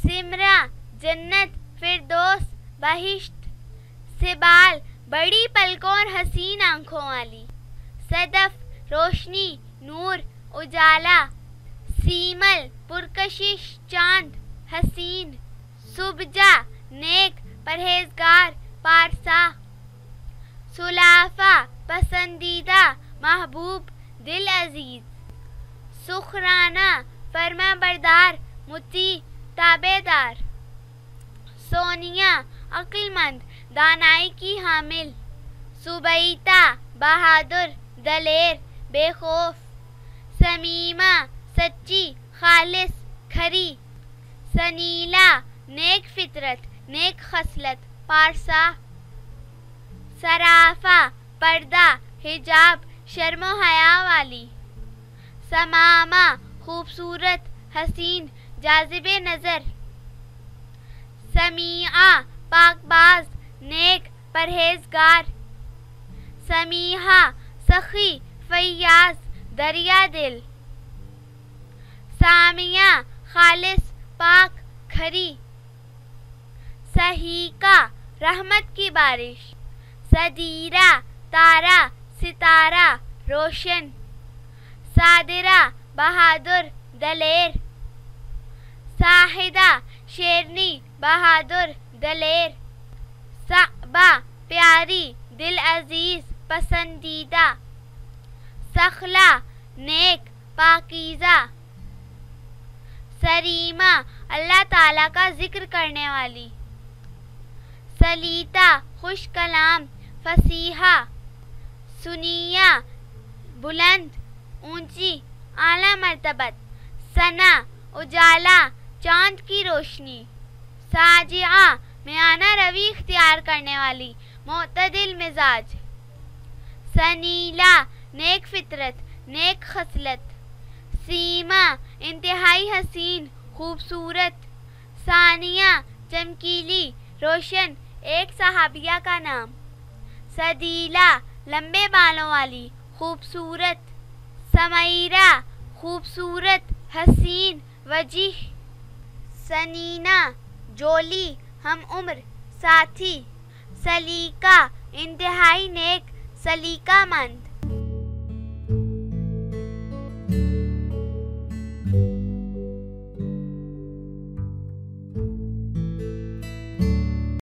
सिमरा जन्नत फिरदौस बहिश्त से बाल बड़ी पलकों और हसीन आंखों वाली। सदफ रोशनी नूर उजाला, सीमल पुरकशिश चांद हसीन, सुबजा नेक परहेजगार पारसा, सुलाफा पसंदीदा महबूब दिल अजीज, सुखराना फरमा बरदार मुती ताबेदार, सोनिया अक्लमंद दानाई की हामिल, सुबैता बहादुर दलेर बेखौफ, समीमा सच्ची खालिस खरी, सनीला नेक फितरत नेक खसलत पारसा, सराफा पर्दा हिजाब शर्मो हया वाली, समामा खूबसूरत हसीन जाजिबे नजर, समीआ पाकबाज नेक परहेजगार, समीहा सखी फैयाज दरिया दिल, सामिया खालिस पाक खरी, सहीका रहमत की बारिश, सदीरा तारा सितारा रोशन, सादिरा बहादुर दलेर, साहिदा शेरनी बहादुर दलेर, साबा प्यारी दिल अजीज पसंदीदा, सखला नेक पाकीज़ा, सरीमा अल्लाह ताला का जिक्र करने वाली, सलीता खुश कलाम फसीहा, सुनिया बुलंद ऊंची आला मर्तबत, सना उजाला चांद की रोशनी, साजिआ मियाना रवि इख्तियार करने वाली मोतदिल मिजाज, सनीला नेक फितरत नेक खसलत, सीमा इंतहाई हसीन खूबसूरत, सानिया चमकीली रोशन एक सहाबिया का नाम, सदीला लंबे बालों वाली खूबसूरत, समईरा खूबसूरत हसीन वजीह, सनीना जोली हम उम्र साथी, सलीका इंतहाई नेक सलीकामंद,